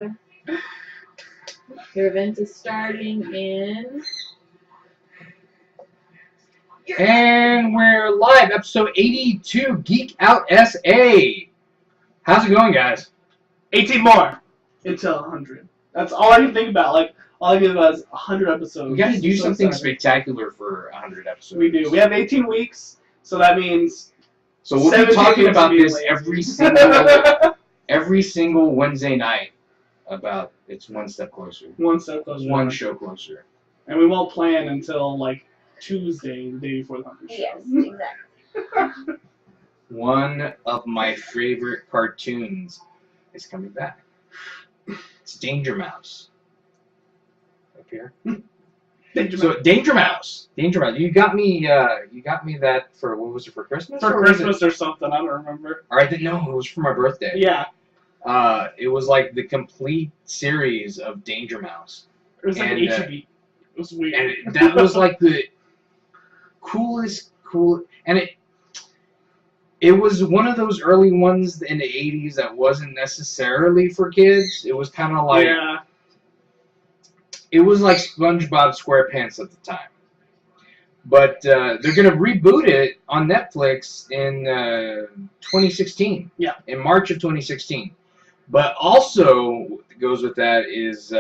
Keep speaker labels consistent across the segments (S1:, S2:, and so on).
S1: Your event is starting in.
S2: And we're live, episode 82, Geek Out SA. How's it going, guys?
S3: 18 more until 100. That's all I can think about. Like, all I can think about is 100 episodes.
S2: We got to do
S3: So
S2: something
S3: excited.
S2: spectacular for 100 episodes.
S3: We do. We have 18 weeks, so that means.
S2: So we'll be talking about this every single Wednesday night. About it's one step closer.
S3: One step closer.
S2: One show closer.
S3: And we won't plan until like Tuesday, the day before the 100 show.
S4: Yes, exactly.
S2: One of my favorite cartoons is coming back. It's Danger Mouse. Up here. Danger Mouse. You got me that for, what was it, for Christmas?
S3: For Christmas or something, I don't remember.
S2: Alright, no, it was for my birthday.
S3: Yeah.
S2: It was like the complete series of Danger Mouse.
S3: It was like an HEB. It was weird.
S2: And that was like the coolest, and it was one of those early ones in the 80s that wasn't necessarily for kids. It was kind of like,
S3: yeah.
S2: It was like SpongeBob SquarePants at the time. But they're going to reboot it on Netflix in 2016.
S3: Yeah.
S2: In March of 2016. But also goes with that is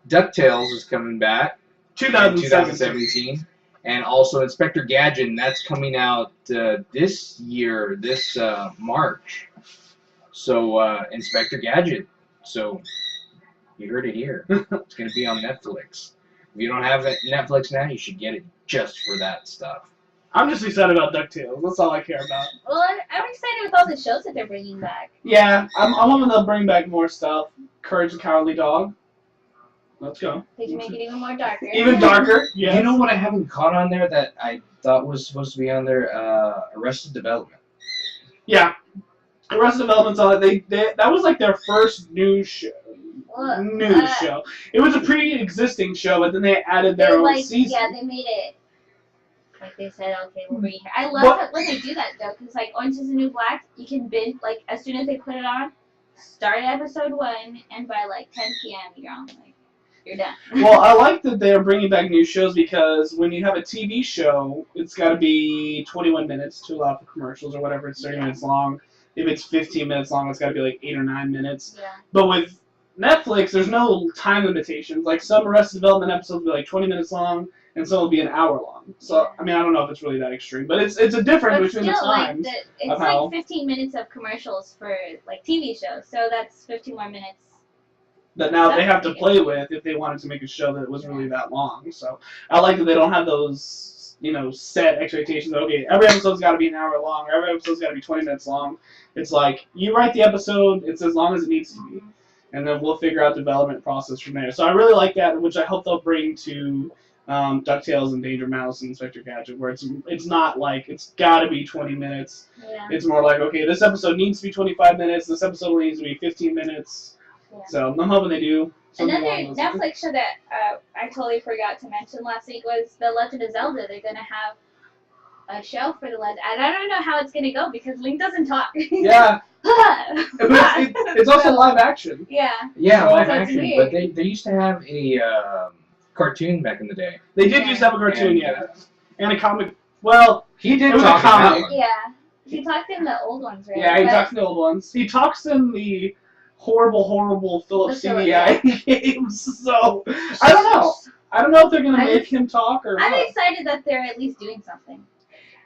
S2: DuckTales is coming back. 2017. And also Inspector Gadget, and that's coming out this year, this March. So, Inspector Gadget. So, you heard it here. It's going to be on Netflix. If you don't have Netflix now, you should get it just for that stuff.
S3: I'm just excited about DuckTales. That's all I care about.
S4: Well, I'm excited with all the shows that they're bringing back.
S3: Yeah, I'm hoping they'll bring back more stuff. Courage the Cowardly Dog. Let's go.
S4: They can make it even more darker.
S3: Even darker. Yeah.
S2: You know what I haven't caught on there that I thought was supposed to be on there? Arrested Development.
S3: Yeah. Arrested Development's on it. That was like their first new show. Show. It was a pre-existing show, but then they added their own season.
S4: Yeah, they made it. Like they said, okay, we'll bring it here. I love it when they do that though, because like Orange is the New Black, you can binge like as soon as they put it on, start at episode 1, and by like 10 p.m. you're on like you're done.
S3: Well, I like that they're bringing back new shows because when you have a TV show, it's got to be 21 minutes to allow for commercials or whatever. It's 30 minutes long. If it's 15 minutes long, it's got to be like 8 or 9 minutes.
S4: Yeah.
S3: But with Netflix, there's no time limitations. Like some Arrested Development episodes will be like 20 minutes long, and some will be an hour long. So I mean, I don't know if it's really that extreme, but it's a difference between the times.
S4: Like it's like 15 minutes of commercials for like TV shows, so that's 15 more minutes.
S3: That now they have to play with if they wanted to make a show that was really that long. So I like that they don't have those, set expectations. Okay, every episode's got to be an hour long, or every episode's got to be 20 minutes long. It's like you write the episode, it's as long as it needs to be, and then we'll figure out the development process from there. So I really like that, which I hope they'll bring to DuckTales and Danger Mouse and Inspector Gadget, where it's not like it's got to be 20 minutes.
S4: Yeah.
S3: It's more like, okay, this episode needs to be 25 minutes, this episode needs to be 15 minutes.
S4: Yeah.
S3: So I'm hoping they do.
S4: Another Netflix show that I totally forgot to mention last week was The Legend of Zelda. They're going to have a show for The Legend. And I don't know how it's going to go because Link doesn't talk.
S3: Yeah. It's also live action.
S4: Yeah.
S2: Yeah,
S3: So
S2: live action. But they used to have a cartoon back in the day.
S3: They did used to have a cartoon, and a comic. Well,
S2: he did
S3: it was
S2: talk
S3: a comic.
S2: in that one.
S4: Yeah. He talked in the old ones, right?
S3: Yeah, he talks in the old ones. He talks in the horrible Philips CDI games. So I don't know. I don't know if they're gonna make him talk or.
S4: I'm
S3: what.
S4: excited that they're at least doing something.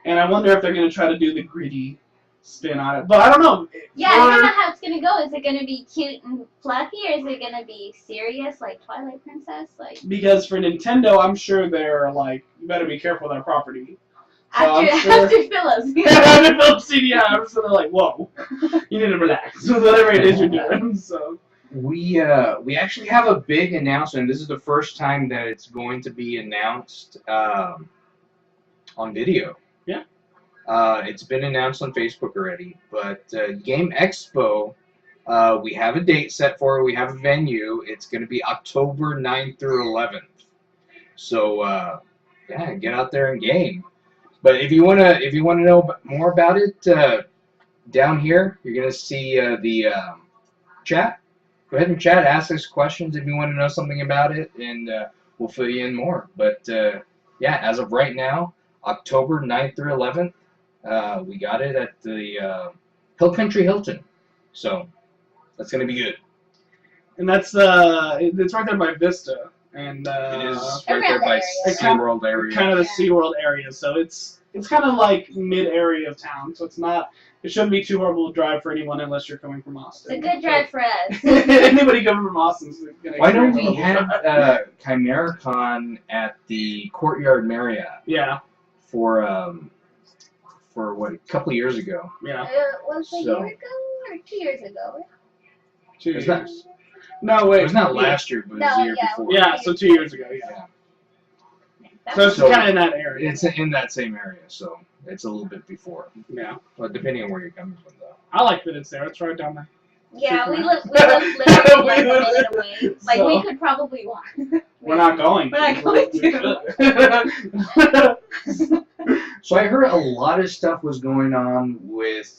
S3: And I wonder if they're gonna try to do the gritty spin on it. But I don't know.
S4: Yeah, I don't know how it's gonna go. Is it gonna be cute and fluffy, or is it gonna be serious like Twilight Princess? Like
S3: because for Nintendo, I'm sure they're like, you better be careful with our property. So
S4: after Philips.
S3: After Philips CDI, so they're like, whoa, you need to relax with whatever it is you're doing. So
S2: we actually have a big announcement. This is the first time that it's going to be announced on video.
S3: Yeah.
S2: It's been announced on Facebook already, but Game Expo, we have a date set for it. We have a venue. It's going to be October 9th through 11th. So yeah, get out there and game. But if you wanna know more about it, down here you're gonna see the chat. Go ahead and chat. Ask us questions if you want to know something about it, and we'll fill you in more. But yeah, as of right now, October 9th through 11th, we got it at the Hill Country Hilton. So that's going to be good.
S3: And that's it's right there by Vista, and
S2: It is right
S4: Around
S2: there
S4: the
S2: by
S4: area.
S2: SeaWorld area.
S3: kind of the
S4: Yeah.
S3: SeaWorld area. So it's kind of like mid area of town. So it shouldn't be too horrible to drive for anyone unless you're coming from
S4: It's
S3: Austin.
S4: a good drive for us.
S3: Anybody coming from Austin is gonna.
S2: Why don't
S3: experience
S2: we
S3: a horrible
S2: have
S3: drive.
S2: ChimeraCon at the Courtyard Marriott
S3: Yeah,
S2: for what, a couple of years ago?
S3: yeah.
S4: Was it a
S2: So-
S4: year ago or 2 years ago?
S3: 2
S2: It's
S3: years.
S2: not-
S3: No, wait.
S2: It was not last year, but it was
S4: No,
S2: the year
S4: yeah.
S2: before.
S3: Yeah, so 2 years ago. Yeah.
S4: That
S3: So
S4: was
S3: it's kind of in that area.
S2: It's in that same area, so it's a little bit before.
S3: Yeah.
S2: Well, depending on where you're coming from, though.
S3: I like that it's there. It's right down there.
S4: yeah, we live
S3: We
S4: literally like a minute
S3: live-
S4: away. Like
S3: so-
S4: we could probably walk.
S3: We're not going.
S4: We're not going
S3: to.
S2: So I heard a lot of stuff was going on with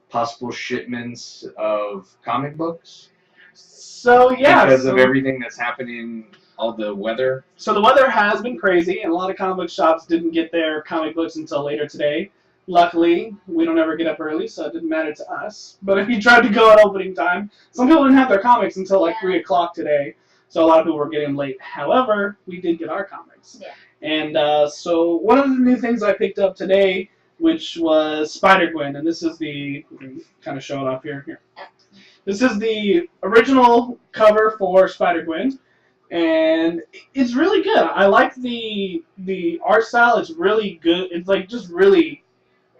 S2: possible shipments of comic books
S3: So yeah,
S2: because
S3: so,
S2: of everything that's happening, all the weather.
S3: so the weather has been crazy, and a lot of comic book shops didn't get their comic books until later today. Luckily, we don't ever get up early, so it didn't matter to us. But if you tried to go at opening time, some people didn't have their comics until like
S4: Yeah.
S3: 3 o'clock today. So a lot of people were getting late. However, we did get our comics.
S4: Yeah.
S3: And so one of the new things I picked up today, which was Spider-Gwen, and this is the, kind of show it off here. This is the original cover for Spider-Gwen, and it's really good. I like the art style. It's really good. It's like just really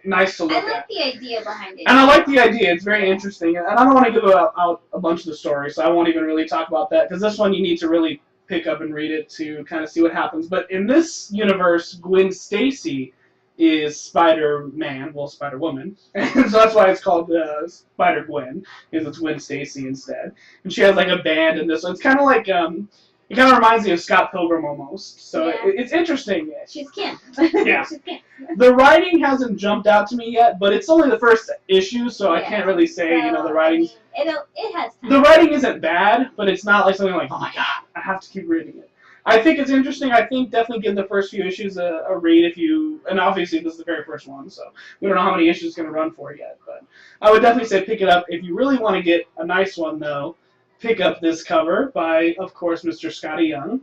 S3: nice to
S4: I
S3: look
S4: like
S3: at.
S4: the idea behind it.
S3: And I like the idea. It's very interesting. And I don't want to give out a bunch of the story, so I won't even really talk about that, because this one you need to really pick up and read it to kind of see what happens. But in this universe, Gwen Stacy is Spider-Man, well, Spider-Woman. And so that's why it's called Spider-Gwen, because it's Gwen Stacy instead. And she has like a band in this. So it's kind of like, it kind of reminds me of Scott Pilgrim almost. So
S4: Yeah.
S3: it's interesting.
S4: She's Kim.
S3: Yeah.
S4: She's Kim.
S3: The writing hasn't jumped out to me yet, but it's only the first issue, so I
S4: Yeah.
S3: can't really say,
S4: So,
S3: the writing's...
S4: I mean, it has time.
S3: The writing isn't bad, but it's not like something like, oh my god, I have to keep reading it. I think it's interesting. I think definitely give the first few issues a read if you... And obviously this is the very first one, so we don't know how many issues it's going to run for yet. But I would definitely say pick it up. If you really want to get a nice one, though, pick up this cover by, of course, Mr. Scotty Young.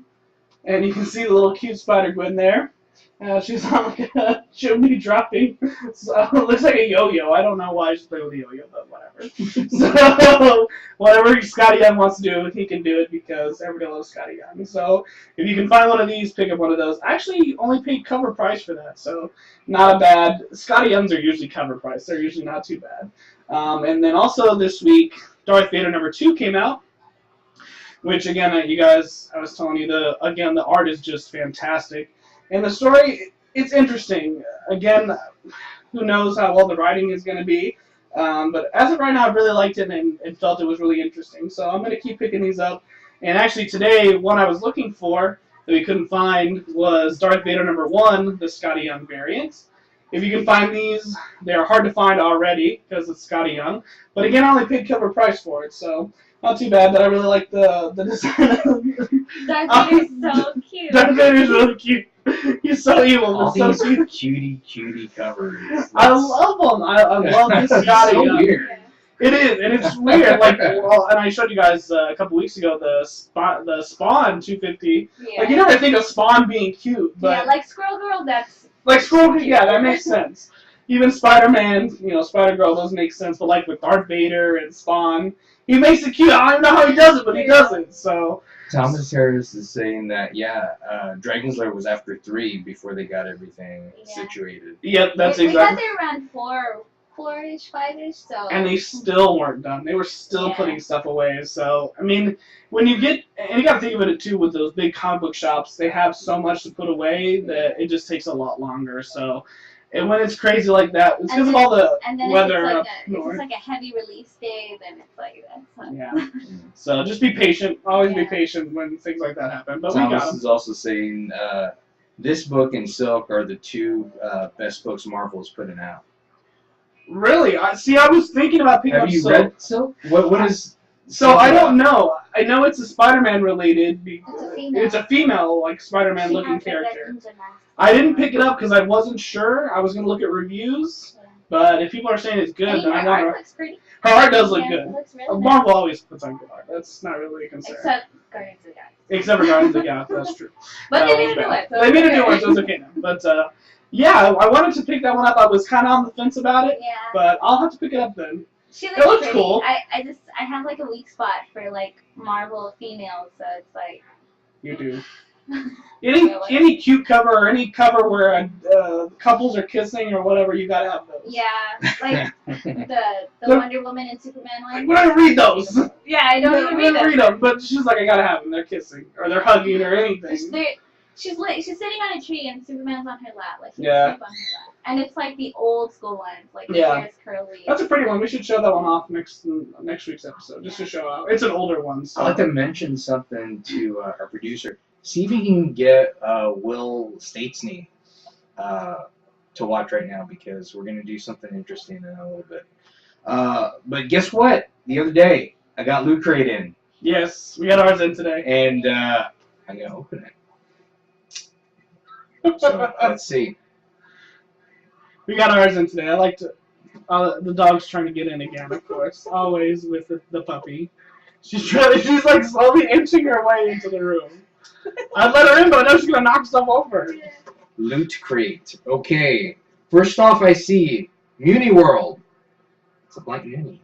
S3: And you can see the little cute Spider-Gwen there. She's on like a chimney dropping. So it looks like a yo-yo. I don't know why she's playing with a yo-yo, but whatever. So whatever Scotty Young wants to do, he can do it because everybody loves Scotty Young. So if you can find one of these, pick up one of those. I actually only paid cover price for that, so not a bad. Scotty Youngs are usually cover price. They're usually not too bad. And then also this week, Darth Vader #2 came out. Which again, you guys, I was telling you, the art is just fantastic. And the story, it's interesting. Again, who knows how well the writing is going to be. But as of right now, I really liked it and felt it was really interesting. So I'm going to keep picking these up. And actually today, one I was looking for that we couldn't find was Darth Vader #1, the Scotty Young variant. If you can find these, they're hard to find already because it's Scotty Young. But again, I only paid cover price for it, so not too bad. But I really like the design.
S4: Darth Vader's so cute.
S3: Darth Vader's really cute. He's so evil,
S2: All
S3: but so
S2: these
S3: sweet.
S2: cutie covers.
S3: I love them. I love this
S2: It's
S3: Scotty
S2: so
S3: Young.
S2: weird.
S3: It is, and it's weird. Like, well, and I showed you guys a couple weeks ago the Spawn 250.
S4: Yeah.
S3: Like, you never think of Spawn being cute, but
S4: Yeah, like Squirrel Girl, that's...
S3: like Squirrel, yeah, that makes sense. Even Spider-Man, Spider-Girl, those make sense. But like with Darth Vader and Spawn, he makes it cute. I don't even know how he does it, but he does it. So
S2: Thomas Harris is saying that, Dragon's Lair was after 3 before they got everything
S4: Yeah.
S2: situated.
S3: yep, that's
S4: we got
S3: exactly.
S4: there around 4-ish, 5-ish, so...
S3: And they still weren't done. They were still
S4: Yeah.
S3: putting stuff away. So, I mean, when you get, and you got to think about it too, with those big comic book shops, they have so much to put away that it just takes a lot longer. So, and when it's crazy like that, it's because of all the
S4: And then
S3: weather
S4: if
S3: up
S4: it's
S3: north.
S4: like a heavy release day, then it's like that. So.
S3: Yeah. So just be patient. Always be
S4: Yeah.
S3: patient when things like that happen. But we got
S2: Thomas
S3: them.
S2: is also saying this book and Silk are the 2 best books Marvel's putting out.
S3: Really? I was thinking about picking up
S2: Have you
S3: Silk.
S2: read Silk? What is?
S3: So I don't know. I know it's a Spider-Man related.
S4: It's a female.
S3: It's a female, like Spider-Man
S4: She
S3: looking
S4: has, like, that
S3: character.
S4: ninja mask.
S3: I didn't pick it up because I wasn't sure. I was gonna look at reviews,
S4: Yeah.
S3: but if people are saying it's good,
S4: I mean,
S3: then I
S4: her
S3: want
S4: art
S3: to.
S4: looks pretty.
S3: Her art does look
S4: Yeah,
S3: good.
S4: It looks really nice.
S3: Marvel always puts on good art. That's not really a concern.
S4: Except Guardians of the Galaxy.
S3: Except for Guardians of the Galaxy, that's true.
S4: But
S3: That
S4: they
S3: was
S4: made a new
S3: bad.
S4: one. So
S3: They made a new
S4: okay.
S3: one, so it's okay now. But yeah, I wanted to pick that one up. I was kind of on the fence about it,
S4: Yeah.
S3: but I'll have to pick it up then.
S4: She
S3: It looks
S4: pretty.
S3: cool.
S4: I have like a weak spot for like Marvel females, so it's like.
S3: You do. Any cute cover or any cover where couples are kissing or whatever, you gotta have those.
S4: Yeah, like the Wonder Woman and Superman one.
S3: We don't read those.
S4: Yeah, I don't even
S3: We
S4: read
S3: don't
S4: them.
S3: read them, but she's like, I gotta have them. They're kissing or they're hugging or anything.
S4: She's sitting on a tree and Superman's on her lap, like he's
S3: Yeah.
S4: asleep on her lap. And it's like the old school ones, like the
S3: Yeah.
S4: hair's curly.
S3: That's a pretty one. We should show that one off next week's episode, just to show out. It's an older one. So.
S2: I'd like to mention something to our producer. See if you can get Will Statesney to watch right now because we're gonna do something interesting in a little bit. But guess what? The other day I got Loot Crate in,
S3: Yes, we got ours in today.
S2: and I'm gonna open it. So let's see.
S3: We got ours in today. I like to. The dog's trying to get in again, of course. Always with the puppy. She's like slowly inching her way into the room. I'd let her in, but I know she's gonna knock stuff over.
S2: Loot Crate. Okay. First off, I see Muni World. It's a blank Muni.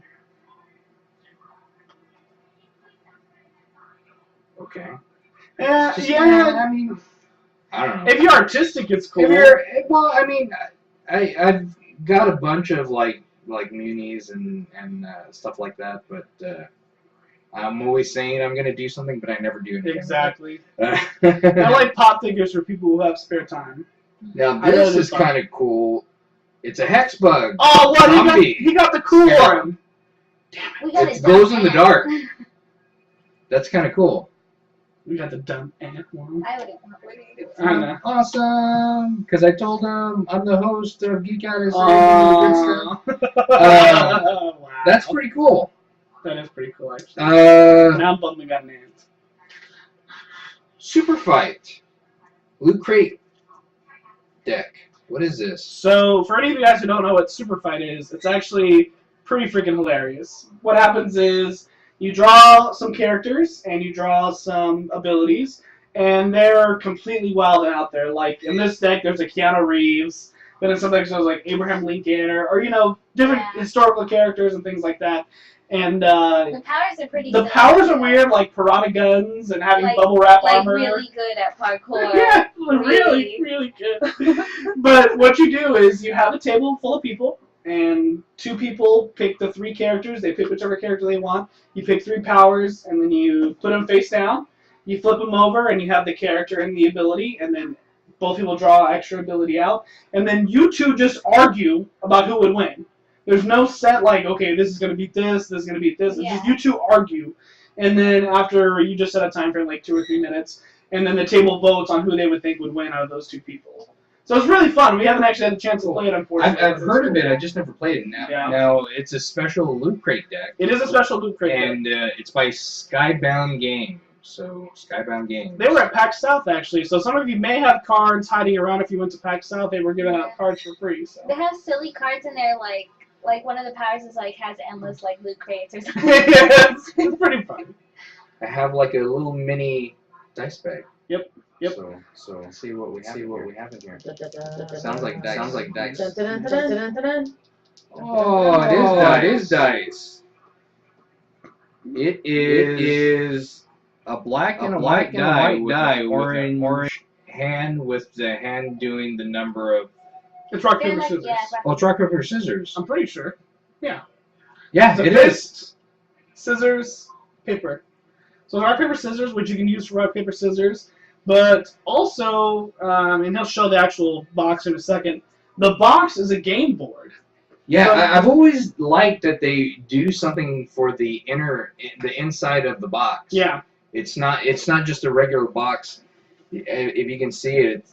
S2: Okay.
S3: Yeah.
S2: I mean, I don't know.
S3: If you're artistic, it's cool.
S2: If you're, well, I mean, I've got a bunch of like munis and stuff like that, but I'm always saying I'm gonna do something, but I never do anything.
S3: Exactly. I like pop figures for people who have spare time.
S2: Now
S3: I
S2: this
S3: know
S2: is
S3: this
S2: kind of cool. It's a hex bug.
S3: Oh, what?
S2: Zombie.
S3: He got the cool
S2: Yeah.
S3: one.
S4: We got
S2: It glows in the
S4: done.
S2: dark. That's kind of cool.
S3: We got the dumb ant one.
S4: I wouldn't want it.
S3: I know.
S2: Awesome. Because I told him I'm the host of Geek Out SA.
S3: Aww. Wow.
S2: That's pretty cool.
S3: That is pretty cool, actually. Now I'm bummed we got an ant.
S2: Super Fight. Loot Crate deck. What is this?
S3: So, for any of you guys who don't know what Super Fight is, it's actually pretty freaking hilarious. What happens is you draw some characters and you draw some abilities, and they're completely wild and out there. Like in this deck, there's a Keanu Reeves. Then in some decks, there's like Abraham Lincoln or different historical characters and things like that. And
S4: The powers are pretty.
S3: the
S4: silly.
S3: powers are weird, like piranha guns and having
S4: Like-
S3: bubble wrap
S4: Like
S3: armor.
S4: really good at parkour.
S3: Yeah, really good. But what you do is you have a table full of people, and two people pick the three characters. They pick whichever character they want. You pick three powers, and then you put them face down. You flip them over, and you have the character and the ability, and then both people draw extra ability out. And then you two just argue about who would win. There's no set like, okay, this is going to beat this is going to beat this. It's just you two argue. And then after you just set a time frame, like 2 or 3 minutes, and then the table votes on who they would think would win out of those two people. So it's really fun. We haven't actually had a chance to play it, unfortunately.
S2: I've heard of it. I just never played it. Now it's a special Loot Crate deck.
S3: It is a special Loot Crate deck.
S2: And it's by Skybound Games. So Skybound Games.
S3: They were at PAX South, actually. So some of you may have cards hiding around if you went to PAX South. They were giving out cards for free. So.
S4: They have silly cards in there, like one of the powers is like has endless like loot crates or something.
S3: Yeah, it's pretty fun.
S2: I have like a little mini dice bag.
S3: Yep.
S2: So see what we have in here.
S5: Sounds like dice.
S2: Sounds like dice.
S5: Oh,
S2: It is dice. It is a black and a white die with an orange hand with the hand doing the number of.
S3: It's rock,
S4: They're
S3: paper,
S4: like,
S3: scissors.
S4: yeah,
S2: Oh, it's rock, paper, scissors.
S3: I'm pretty sure.
S2: Yeah,
S3: It's a
S2: it
S3: fist,
S2: is.
S3: Scissors, paper. So rock, paper, scissors, which you can use for rock, paper, scissors. But also, and he'll show the actual box in a second, the box is a game board.
S2: Yeah,
S3: So-
S2: I've always liked that they do something for the inside of the box.
S3: Yeah.
S2: It's not just a regular box. If you can see it,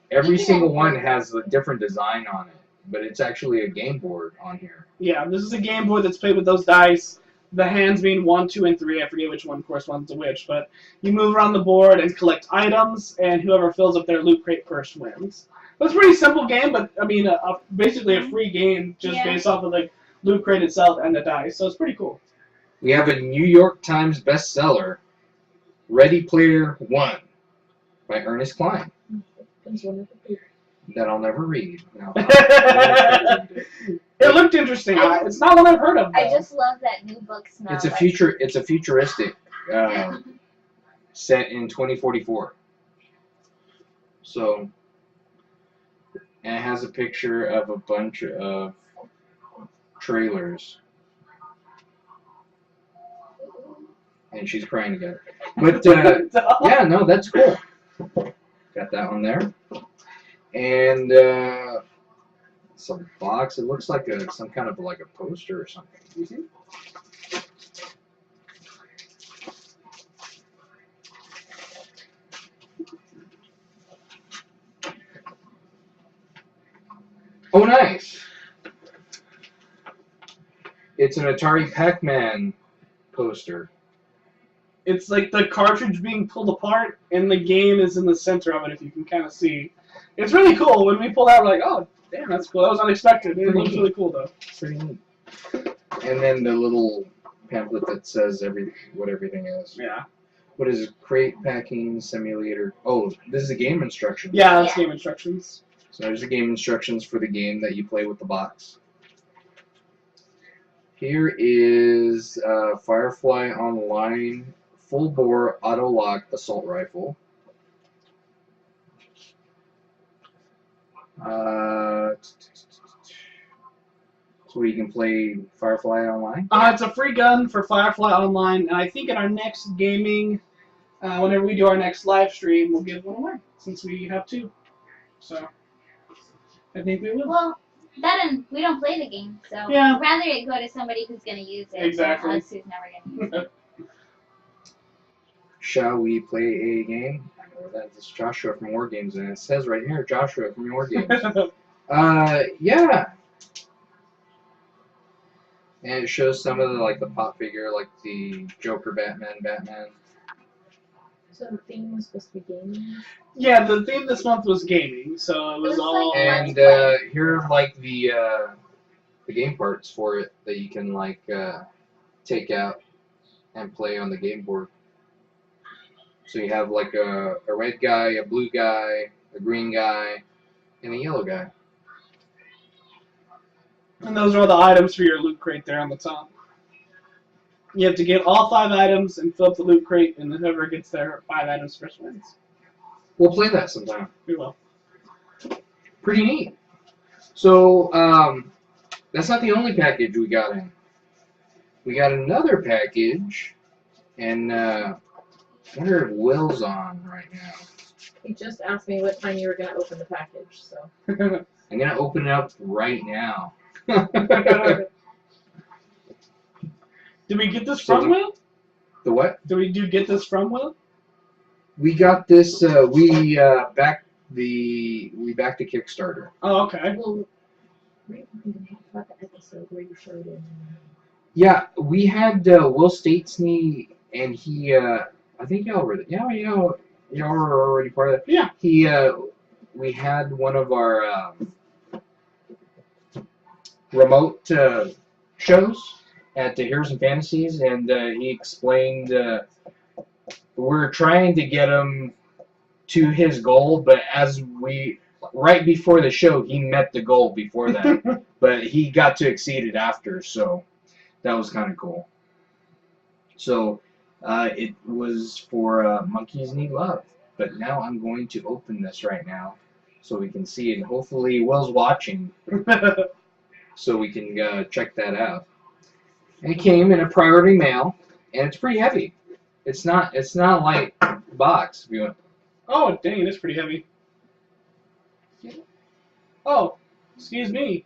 S2: every single one has a different design on it. but it's actually a game board on here.
S3: Yeah, this is a game board that's played with those dice. The hands being 1, 2, and 3. I forget which one corresponds to which, but you move around the board and collect items, and whoever fills up their loot crate first wins. It's a pretty simple game, but I mean, basically a free game just based off of the loot crate itself and the dice. So it's pretty cool.
S2: We have a New York Times bestseller, Ready Player One, by Ernest Cline. That I'll never read. No.
S3: It looked interesting. It's not one I've heard of. Though.
S4: I just love that new book smell.
S2: It's a futuristic set in 2044. So, and it has a picture of a bunch of trailers. And she's crying again. But yeah, no, that's cool. Got that one there. And some box. It looks like some kind of like a poster or something.
S3: Mm-hmm.
S2: Oh, nice. It's an Atari Pac-Man poster.
S3: It's like the cartridge being pulled apart, and the game is in the center of it, if you can kind of see. It's really cool. When we pulled out, we're like, oh, damn, that's cool. That was unexpected. It looks really cool, though.
S2: Pretty neat. And then the little pamphlet that says what everything is.
S3: Yeah.
S2: What is it? Crate packing simulator. Oh, this is a game instruction.
S3: Yeah, that's game instructions.
S2: So there's the game instructions for the game that you play with the box. Here is Firefly Online full-bore auto-lock assault rifle. So you can play Firefly Online?
S3: It's a free gun for Firefly Online, and I think in our next gaming, whenever we do our next live stream, we'll give one away, since we have 2. So, I think we will.
S4: Well, we don't play the game, so
S3: Yeah.
S4: I'd rather it go to somebody who's going to use it
S3: Exactly.
S4: than us who's never going to use it.
S2: Shall we play a game? That's Joshua from War Games, and it says right here, Joshua from War Games. Yeah. And it shows some of the pop figure, like the Joker, Batman.
S1: So the theme was supposed to be gaming?
S3: Yeah, the theme this month was gaming, so it was all...
S2: And here are the game parts for it that you can take out and play on the game board. So you have a red guy, a blue guy, a green guy, and a yellow guy.
S3: And those are all the items for your loot crate there on the top. You have to get all 5 items and fill up the loot crate, and whoever gets their 5 items first wins.
S2: We'll play that sometime.
S3: We will.
S2: Pretty neat. So, that's not the only package we got in. We got another package, and I wonder if Will's on right now.
S1: He just asked me what time you were going to open the package, so.
S2: I'm going to open it up right now.
S3: Did we get this from Will?
S2: The what?
S3: Did we get this from Will?
S2: We got this. We backed the Kickstarter.
S3: Oh, okay.
S1: Well, we didn't talk about the episode where you showed it.
S2: Yeah, we had Will Statesney, and he. I think y'all were. Y'all were already part of it.
S3: Yeah.
S2: He. We had one of our remote shows at the Heroes and Fantasies, and he explained we're trying to get him to his goal, but right before the show, he met the goal before that, but he got to exceed it after, so that was kind of cool. So it was for Monkeys Need Love, but now I'm going to open this right now so we can see it. Hopefully Will's watching. So we can check that out. And it came in a priority mail, and it's pretty heavy. It's not like a box. If you want.
S3: Oh, dang, it's pretty heavy. Oh, excuse me.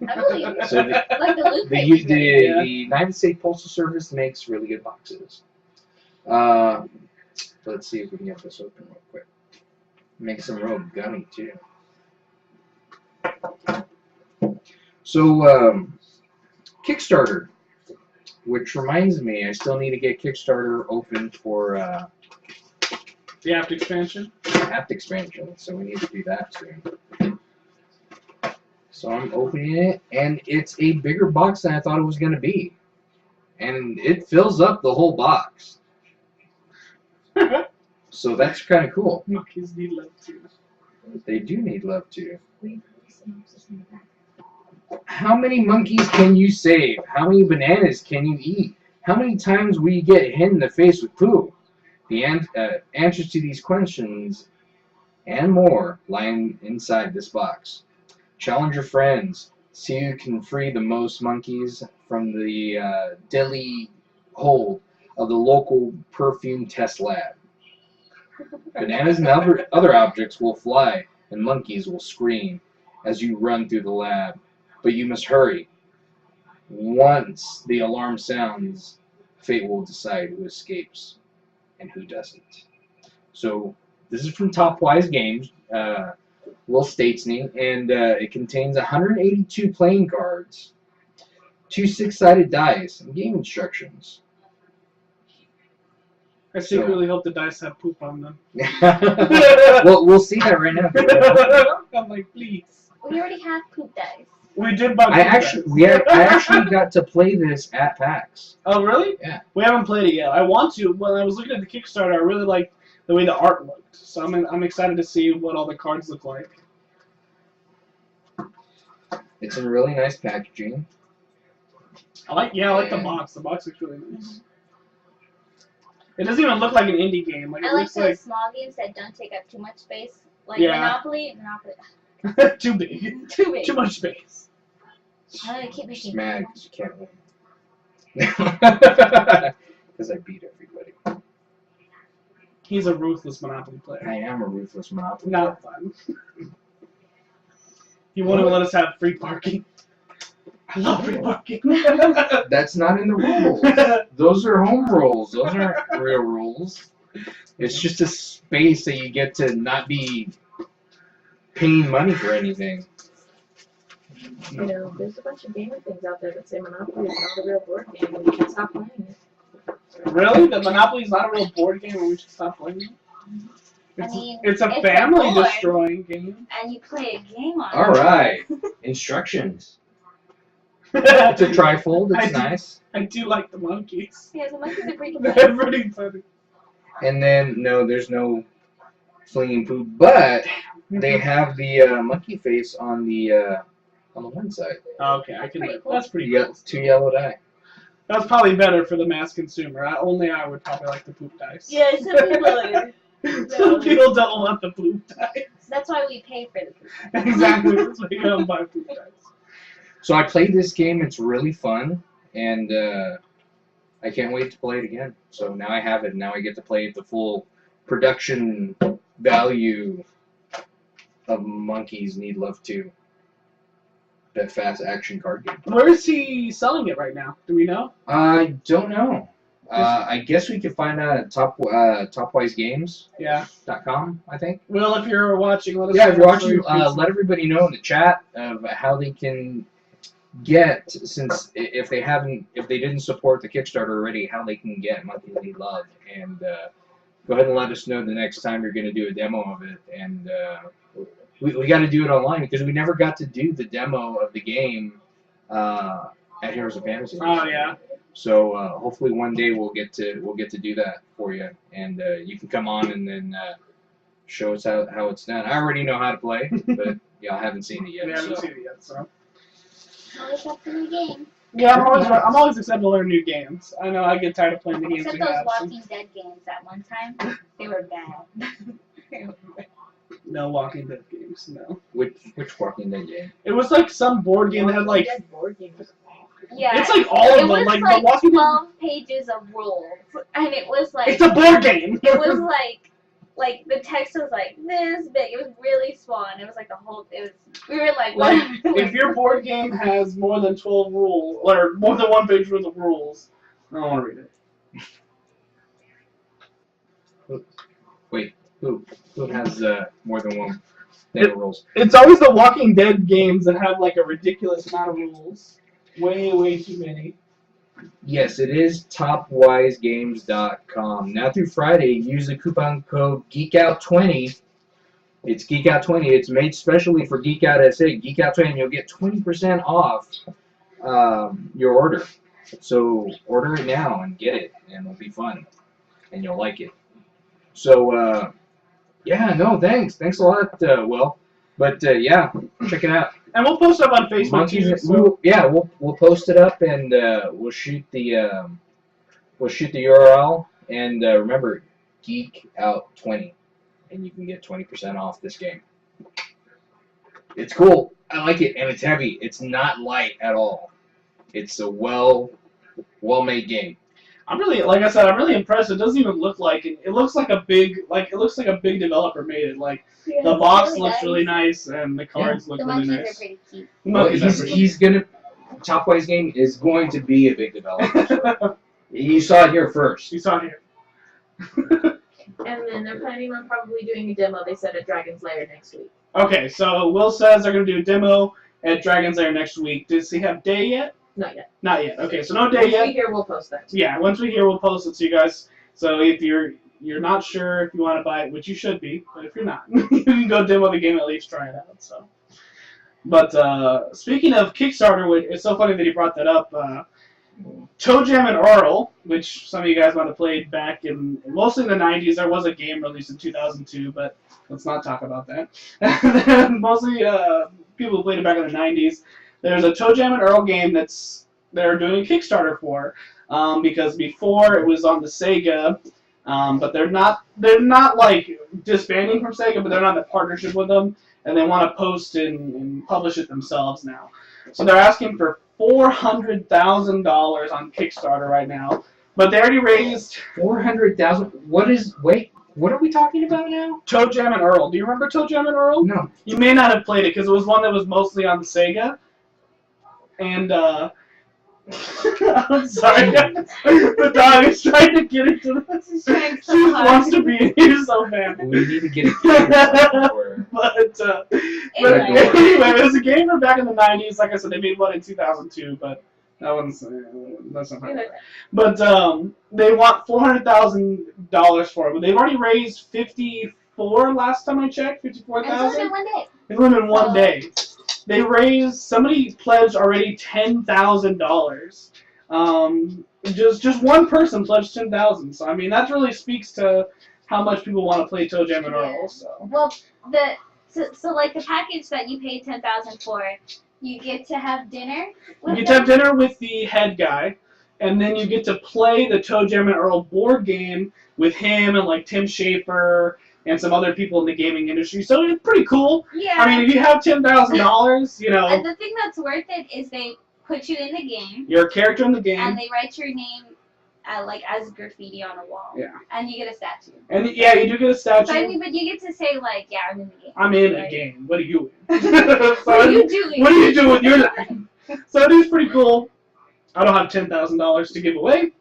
S4: I believe it.
S2: So
S4: Like the loot
S2: the
S4: crate.
S2: the United States Postal Service makes really good boxes. Let's see if we can get this open real quick. Makes them real gummy too. So, Kickstarter, which reminds me, I still need to get Kickstarter open for
S3: The app expansion.
S2: app expansion, so we need to do that soon. So I'm opening it, and it's a bigger box than I thought it was going to be. And it fills up the whole box. So that's kind of cool.
S3: Monkeys need love too.
S2: They do need love too. How many monkeys can you save? How many bananas can you eat? How many times will you get hit in the face with poo? The answers to these questions and more lie inside this box. Challenge your friends. See who can free the most monkeys from the deadly hold of the local perfume test lab. Bananas and other objects will fly, and monkeys will scream as you run through the lab. But you must hurry. Once the alarm sounds, fate will decide who escapes and who doesn't. So this is from Topwise Games, Will Statesney, and it contains 182 playing cards, 2 6-sided dice, and game instructions.
S3: I secretly hope the dice have poop on them.
S2: Well, we'll see that right now.
S3: I'm like, please.
S4: We already have poop dice.
S3: We did buy poop
S2: I actually got to play this at PAX.
S3: Oh, really?
S2: Yeah.
S3: We haven't played it yet. I want to. When I was looking at the Kickstarter, I really liked the way the art looked. So I'm excited to see what all the cards look like.
S2: It's in really nice packaging.
S3: I like the box. The box looks really nice. It doesn't even look like an indie game. Like, it
S4: I like
S3: looks
S4: the
S3: like
S4: small games that don't take up too much space. Like
S3: Yeah.
S4: Monopoly.
S3: too big.
S4: Too big.
S3: Too much space.
S4: I like to keep making
S2: Mad 'cause you can't win. Because I beat everybody.
S3: He's a ruthless Monopoly player.
S2: I am a ruthless monopoly.
S3: Not fun. He won't even let us have free parking. I love free parking.
S2: That's not in the rules. Those are home rules. Those aren't real rules. It's just a space that you get to not be paying money for anything.
S1: You know, there's a bunch of gamer things out there that say Monopoly is not a real board game and you should stop playing it.
S3: Really? That Monopoly is not a real board game and we should stop playing it? It's a
S4: it's a
S3: family
S4: board.
S3: destroying game.
S4: And you play a game on it.
S2: Alright. Instructions. It's a trifold. It's nice.
S3: I do like the monkeys.
S4: Yeah, the monkeys are pretty
S3: They're
S4: good.
S3: pretty funny.
S2: And then, no, there's no flinging poop, but they have the monkey face on the one side.
S3: Okay, I can
S4: Pretty
S3: live.
S4: cool.
S3: That's pretty
S2: You
S3: cool.
S2: got 2 yellow die.
S3: That's probably better for the mass consumer. Only I would probably like the poop dice.
S4: Yeah, some people are.
S3: Some people don't want the poop dice.
S4: That's why we pay for the poop.
S3: Exactly. That's why you don't buy poop dice.
S2: So I played this game. It's really fun, and I can't wait to play it again. So now I have it. Now I get to play it the full production value of Monkeys Need Love 2. That fast action card game.
S3: Where is he selling it right now? Do we know?
S2: I don't know. I guess we could find out at topwisegames.com,
S3: Yeah.
S2: I think.
S3: Well, if you're watching, let us
S2: Yeah,
S3: know.
S2: if you're watching, let everybody know in the chat of how they can get, since if they didn't support the Kickstarter already, how they can get Monkeys Need Love, and go ahead and let us know the next time you're going to do a demo of it, and we got to do it online because we never got to do the demo of the game at Heroes of Fantasy.
S3: Oh yeah.
S2: So hopefully one day we'll get to do that for you, and you can come on and then show us how it's done. I already know how to play, but y'all haven't seen it yet.
S3: We haven't
S2: so.
S3: seen it yet, so.
S4: Always have to new game.
S3: Yeah, I'm always excited to learn new games. I know I get tired of playing the games
S4: Except
S3: we
S4: those
S3: have.
S4: Walking Dead games at one time. They were bad.
S3: No Walking Dead games, no.
S2: Which Walking Dead game?
S3: It was like some board game that had like.
S1: Dead board game was awful.
S4: Yeah.
S3: It's like all
S4: it
S3: of them.
S4: was
S3: Like,
S4: like
S3: the Walking Dead.
S4: 12 pages of rules. And it was like.
S3: It's a board game!
S4: It was like the text was like this big. It was really small, and it was like the whole. It was. We were like,
S3: Like,
S4: what?
S3: if your board game has more than 12 rules, or more than one page worth of rules, I don't want to read it.
S2: Wait, who has more than one? They have rules.
S3: It's always the Walking Dead games that have like a ridiculous amount of rules. Way too many.
S2: Yes, it is topwisegames.com. Now through Friday, use the coupon code GeekOut20. It's GeekOut20. It's made specially for Geek Out SA. Geek Out 20, and you'll get 20% off your order. So order it now and get it, and it'll be fun, and you'll like it. So, yeah, no, thanks. Thanks a lot, Will. But, yeah, check it out.
S3: And we'll post it up on Facebook too. So.
S2: We'll post it up, and we'll shoot the URL. And remember, Geek Out 20, and you can get 20% off this game. It's cool. I like it, and it's heavy. It's not light at all. It's a well-made game.
S3: I'm really, like I said, I'm really impressed. It doesn't even look like it. It looks like a big developer made it. Like the box looks really nice, and the cards look really nice.
S4: Are pretty cute.
S2: Well, he's gonna. Topwise Game is going to be a big developer. So. You saw it here first.
S3: You saw it here.
S1: And then they're planning on probably doing a demo, they said, at Dragon's Lair next week.
S3: Okay, so Will says they're going to do a demo at Dragon's Lair next week. Does he have day yet?
S1: Not yet.
S3: Not yet. Okay, so no day
S1: Once
S3: yet.
S1: we hear, we'll post that.
S3: Yeah, once we hear, we'll post it to you guys. So if you're not sure if you want to buy it, which you should be, but if you're not, you can go demo the game, at least try it out. So, but speaking of Kickstarter, it's so funny that you brought that up. Toe Jam and Earl, which some of you guys might have played back in mostly in the 90s. There was a game released in 2002, but let's not talk about that. Mostly people who played it back in the 90s. There's a Toe Jam and Earl game they're doing a Kickstarter for, because before it was on the Sega, but they're not like disbanding from Sega, but they're not in a partnership with them, and they want to post and publish it themselves now. So they're asking for $400,000 on Kickstarter right now, but they already raised
S2: $400,000. What are we talking about now?
S3: Toe Jam and Earl. Do you remember Toe Jam and Earl?
S2: No.
S3: You may not have played it because it was one that was mostly on the Sega. And I'm sorry, the dog is trying to get into this.
S4: She's trying so
S3: She
S4: hard.
S3: wants to be in here so bad.
S2: We need to get a camera for
S3: But
S4: Anyway.
S3: anyway, it was a game from back in the 90s. Like I said, they made one in 2002, but that one's that's not right. But they want $400,000 for it. But they've already raised 54 last time I checked.
S4: And so
S3: 54,000.
S4: did one day.
S3: It's only been one day. They raised. Somebody pledged already $10,000. Just one person pledged $10,000. So I mean, that really speaks to how much people want to play Toe Jam and Earl. So.
S4: Well, so like the package that you paid $10,000 for, you get to have dinner.
S3: You get to have dinner with the head guy, and then you get to play the Toe Jam and Earl board game with him and like Tim Schafer and some other people in the gaming industry. So it's pretty cool.
S4: Yeah.
S3: I mean, if you have $10,000, you know,
S4: And the thing that's worth it is they put you in the game,
S3: you're a character in the
S4: and
S3: game.
S4: they write your name like as graffiti on a wall.
S3: Yeah.
S4: And you get a statue.
S3: And yeah, you do get a statue.
S4: But I mean, but you get to say like, yeah, I'm in the game.
S3: I'm in a
S4: Right?
S3: game. What are you in?
S4: What are you doing?
S3: What do you do with your life? So it is pretty cool. I don't have $10,000 to give away.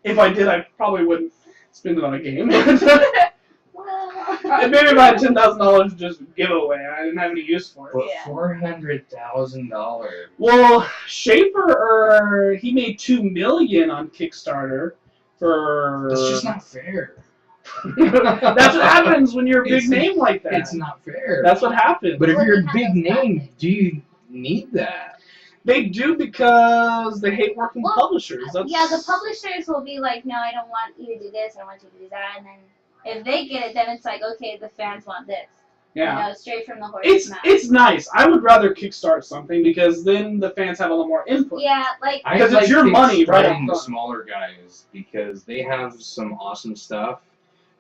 S3: If I did, I probably wouldn't spend it on a game. Maybe if I had $10,000 to just give away, I didn't have any use for it.
S2: But
S4: Yeah.
S2: $400,000.
S3: Well, Schaefer, he made $2 million on Kickstarter for.
S2: That's just not fair.
S3: That's what happens when you're a big
S2: It's-
S3: name like that.
S2: It's not fair.
S3: That's what happens.
S2: But if
S4: Well,
S2: you're a
S4: they have
S2: big
S4: those
S2: name,
S4: packets.
S2: do you need that?
S3: They do because they hate working with
S4: Well,
S3: publishers. That's...
S4: Yeah, the publishers will be like, no, I don't want you to do this, I don't want you to do that, and then if they get it, then it's like, okay, the fans want this.
S3: Yeah.
S4: You know, straight from the horse's mouth.
S3: It's nice. I would rather kickstart something because then the fans have a little more input.
S4: Yeah, like
S2: I
S3: Because it's
S2: like
S3: your money right up
S2: kickstarting the
S3: front.
S2: smaller guys because they have some awesome stuff,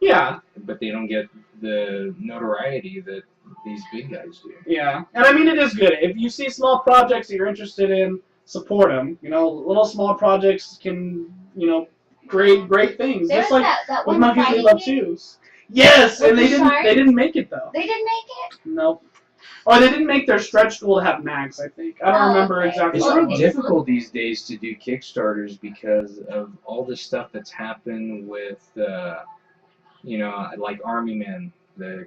S3: Yeah,
S2: but they don't get the notoriety that these big guys do.
S3: yeah. And I mean, it is good. If you see small projects that you're interested in, support them. You know, little small projects can, you know, create great things.
S4: there
S3: Just
S4: was
S3: like
S4: that
S3: with
S4: one
S3: my
S4: fighting
S3: People Love
S4: game.
S3: Shoes. Yes,
S4: With
S3: and
S4: the shark?
S3: they didn't make it though.
S4: They didn't make it?
S3: Nope. Or they didn't make their stretch goal to have mags, I think. I don't
S4: Oh,
S3: remember
S4: okay.
S3: exactly.
S2: It's
S4: Well,
S3: what it
S2: really
S3: was.
S2: difficult these days to do Kickstarters because of all the stuff that's happened with, you know, like Army Men, the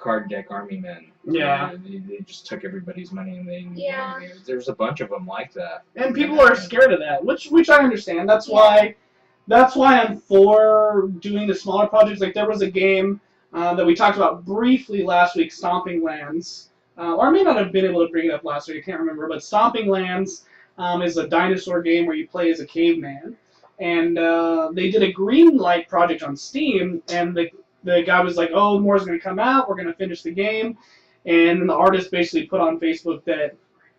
S2: card deck army men.
S3: Yeah.
S2: They just took everybody's money and they.
S1: Yeah.
S2: There's a bunch of them like that.
S3: And people are scared of that, which I understand. That's why I'm for doing the smaller projects. Like there was a game that we talked about briefly last week, Stomping Lands. Or I may not have been able to bring it up last week, I can't remember. But Stomping Lands is a dinosaur game where you play as a caveman. And they did a green light project on Steam, and the guy was like, oh, more's going to come out, we're going to finish the game. And the artist basically put on Facebook that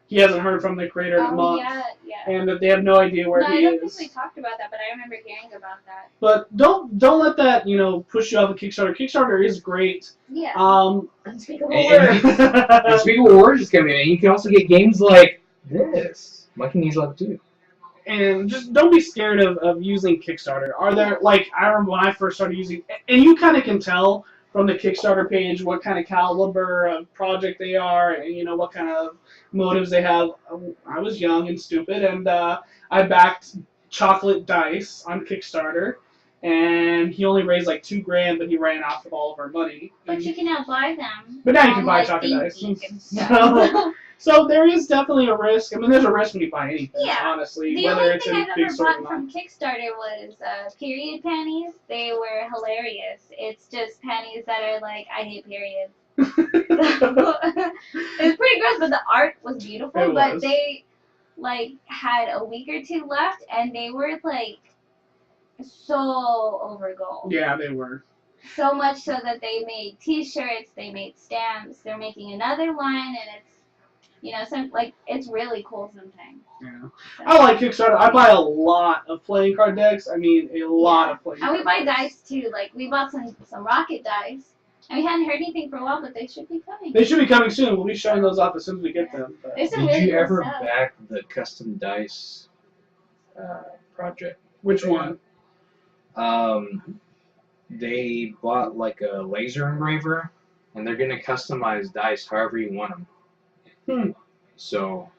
S3: he hasn't heard from the creator in a month, and that they have no idea where he
S4: I don't
S3: is.
S4: think we talked about that, but I remember hearing about that.
S3: But don't let that push you off of Kickstarter. Kickstarter is great.
S4: Yeah.
S1: Unspeakable
S2: And-
S1: words.
S2: And speaking of words, coming in, you can also get games like this. Monkey Knees Love 2.
S3: And just don't be scared of using Kickstarter. Are there, like, I remember when I first started using, and you kind of can tell from the Kickstarter page what kind of caliber of project they are, and what kind of motives they have. I was young and stupid, and I backed Chocolate Dice on Kickstarter, and he only raised like $2,000, but he ran off of all of our money.
S4: But you can now buy them.
S3: But now you
S4: on,
S3: can buy
S4: like,
S3: Chocolate Dice.
S4: ThinkGeek and stuff.
S3: So there is definitely a risk. I mean, there's a risk when you buy anything,
S4: Yeah.
S3: honestly,
S4: The
S3: whether
S4: only
S3: it's
S4: thing
S3: in
S4: I've
S3: big
S4: ever
S3: store or
S4: bought
S3: not.
S4: from Kickstarter was period panties. They were hilarious. It's just panties that are like, I hate periods. It's pretty gross, but the art was beautiful.
S3: It
S4: But
S3: was.
S4: they had a week or two left, and they were so over gold.
S3: Yeah, they were.
S4: So much so that they made T-shirts, they made stamps. They're making another line, and it's it's really cool sometimes.
S3: Yeah. I like Kickstarter. I buy a lot of playing card decks. I mean, a lot of playing
S4: And we
S3: card
S4: buy dice too. Like we bought some rocket dice, and we hadn't heard anything for a while, but they should be coming.
S3: They should be coming soon. We'll be showing those off as soon as we get them. But
S4: There's some
S2: Did
S4: really
S2: you
S4: cool
S2: ever
S4: stuff.
S2: back the custom dice project?
S3: which one?
S2: They bought like a laser engraver, and they're gonna customize dice however you want them. So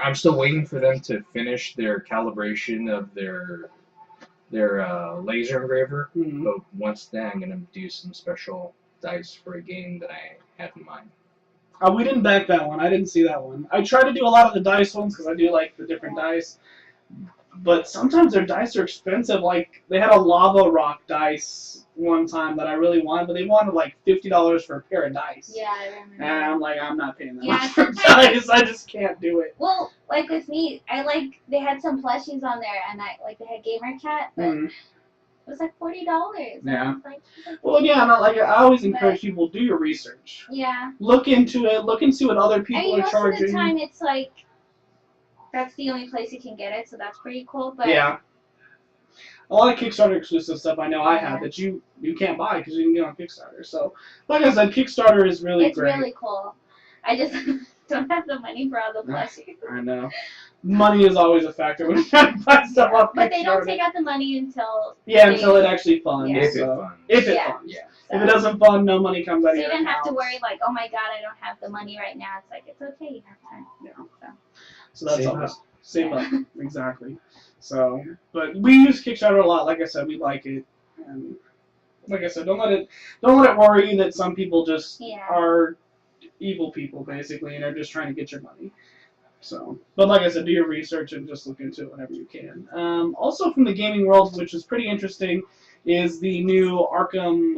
S2: I'm still waiting for them to finish their calibration of their laser engraver.
S3: Mhm.
S2: But once then, I'm gonna do some special dice for a game that I have in mind.
S3: We didn't back that one. I didn't see that one. I try to do a lot of the dice ones because I do like the different dice. But sometimes their dice are expensive. Like, they had a lava rock dice one time that I really wanted, but they wanted like $50 for a pair of dice.
S4: Yeah, I remember.
S3: And I'm like, I'm not paying that
S4: Yeah,
S3: much for
S4: sometimes-
S3: dice. I just can't do it.
S4: Well, like with me, they had some plushies on there, and they had Gamer Cat, but
S3: Mm.
S4: it was like $40.
S3: Yeah.
S4: And I was like,
S3: Well, yeah, I always encourage people, do your research.
S4: yeah.
S3: Look into it. Look and see what other
S4: And
S3: people are
S4: most of
S3: charging.
S4: the time, it's like that's the only place you can get it, so that's pretty cool. But
S3: Yeah. A lot of Kickstarter exclusive stuff I know I have
S4: Yeah.
S3: that you can't buy because you can get on Kickstarter. So, like I said, Kickstarter is really
S4: it's
S3: great.
S4: really cool. I just don't have the money for all the plushies.
S3: I know. Money is always a factor when you try to buy stuff off
S4: But they don't
S3: Kickstarter.
S4: take out the money until
S3: Until it actually funds.
S4: Yeah.
S2: If it
S3: so.
S2: funds.
S3: If it
S4: Yeah.
S3: funds.
S2: Yeah.
S3: If it doesn't fund, no money comes out
S4: So
S3: of
S4: you
S3: your
S4: don't have to
S3: account.
S4: worry like, oh my god, I don't have the money right now. It's like, it's okay, you have time.
S3: So that's
S2: Save
S3: always
S2: up.
S3: save up. Exactly. So, but we use Kickstarter a lot. Like I said, we like it. And like I said, don't let it worry you that some people just
S4: Yeah.
S3: are evil people basically and are just trying to get your money. So, but like I said, do your research and just look into it whenever you can. Also from the gaming world, which is pretty interesting, is the new Arkham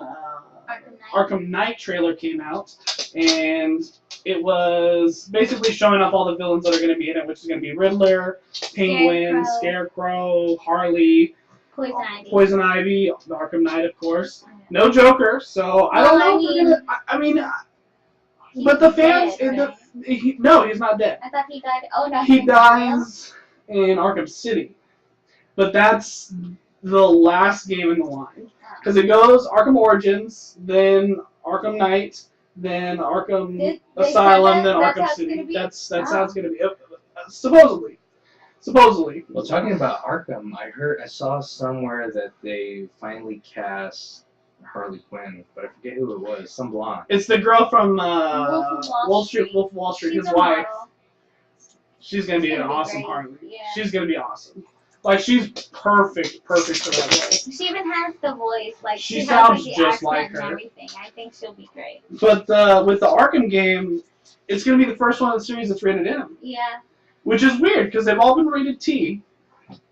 S3: Knight trailer came out, and it was basically showing off all the villains that are going to be in it, which is going to be Riddler, Penguin, Scarecrow, Harley,
S4: Poison Ivy.
S3: the Arkham Knight, of course. No Joker, so I don't know if they're gonna. I mean,
S4: He's
S3: but the fans,
S4: dead, right?
S3: no, he's not dead.
S4: I thought he died. Oh no.
S3: He dies in Arkham City, but that's the last game in the line because it goes Arkham Origins, then Arkham Knight, then Arkham
S4: They
S3: Asylum,
S4: said
S3: then
S4: that's how
S3: Arkham
S4: it's
S3: City.
S4: gonna be?
S3: That's how
S4: Oh.
S3: it's gonna be. Supposedly.
S2: Well, talking about Arkham, I saw somewhere that they finally cast Harley Quinn, but I forget who it was. Some blonde.
S3: It's the girl from
S4: Wolf of Wall Street.
S3: Wolf of Wall Street,
S4: She's
S3: his
S4: a
S3: wife.
S4: model.
S3: She's gonna be
S4: She's
S3: an
S4: gonna be
S3: awesome
S4: great.
S3: Harley.
S4: Yeah.
S3: She's gonna be awesome. Like, she's perfect for that role.
S4: She even has the voice, like
S3: She
S4: she has
S3: sounds
S4: like the
S3: just
S4: accent
S3: like
S4: and
S3: her.
S4: everything. I think she'll be great.
S3: But with the Arkham game, it's going to be the first one in the series that's rated M.
S4: Yeah.
S3: Which is weird, because they've all been rated T.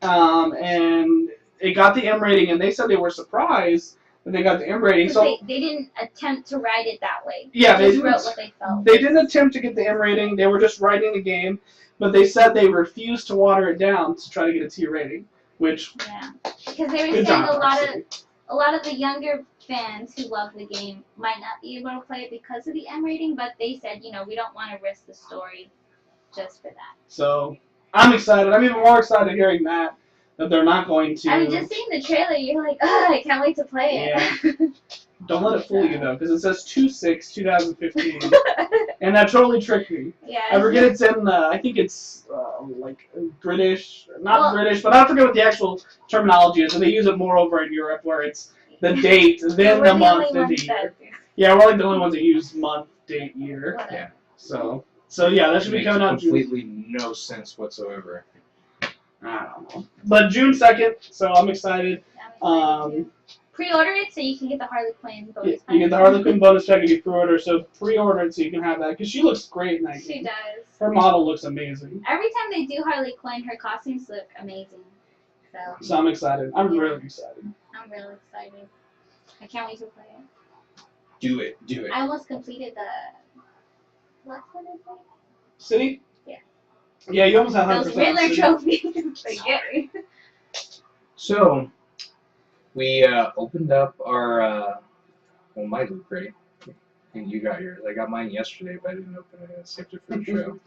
S3: And it got the M rating, and they said they were surprised that they got the M rating. So
S4: they didn't attempt to write it that way.
S3: Yeah,
S4: they
S3: they
S4: just
S3: didn't,
S4: wrote what they felt.
S3: They didn't attempt to get the M rating. They were just writing the game. But they said they refused to water it down to try to get a T rating. Which,
S4: yeah, because they were
S3: good
S4: saying
S3: job,
S4: a lot of the younger fans who love the game might not be able to play it because of the M rating, but they said, we don't want to risk the story just for that.
S3: So, I'm excited. I'm even more excited hearing that they're not going to.
S4: I mean, just seeing the trailer, you're like, oh, I can't wait to play it.
S3: Yeah. Don't let it fool you, though, because it says 2/6/2015. And that totally tricked me.
S4: Yeah.
S3: I forget it's in, I think it's, like, British. Not British, but I forget what the actual terminology is. And they use it more over in Europe, where it's the date, then the month, then the year. Yeah, we're like the only ones that use month, date, year.
S4: Whatever.
S2: Yeah.
S3: So yeah, that should be coming out June.
S2: Completely no sense whatsoever.
S3: I don't know. But June 2nd, so I'm excited.
S4: Pre-order it so you can get the Harley Quinn bonus pack.
S3: You get the Harley Quinn bonus pack if you pre-order, so pre-order it so you can have that, because she looks great in that game.
S4: She does.
S3: Her model looks amazing.
S4: Every time they do Harley Quinn, her costumes look amazing.
S3: So I'm excited. I'm really excited.
S4: I'm really excited. I can't wait to play it.
S2: Do it.
S4: I almost completed the... What is it?
S3: City?
S4: Yeah.
S3: Yeah, you almost have 100%.
S4: Those Riddler trophies. They get me.
S2: So, we opened up our, my loot crate. And you got yours. I got mine yesterday, but I didn't open it. I saved it for the show.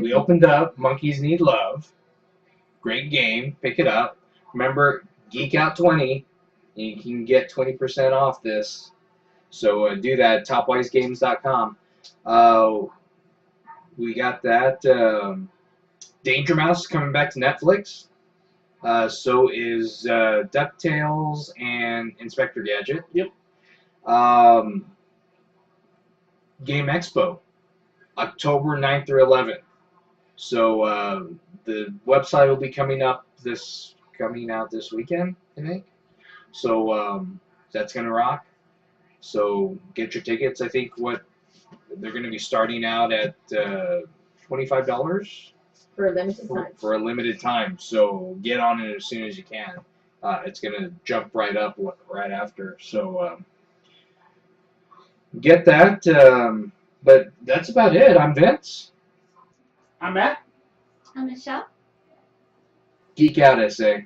S2: We opened up Monkeys Need Love. Great game. Pick it up. Remember, Geek Out 20. And you can get 20% off this. So do that. TopWiseGames.com. We got that. Danger Mouse coming back to Netflix. So is DuckTales and Inspector Gadget.
S3: Yep.
S2: Game Expo, October 9th through 11th. So the website will be coming out this weekend, I think. So that's gonna rock. So get your tickets. I think they're gonna be starting out at $25
S1: For a limited time.
S2: for a limited time. So get on it as soon as you can. It's gonna jump right up right after. So get that. But that's about it. I'm Vince.
S3: I'm Matt.
S4: I'm Michelle.
S2: Geek Out SA.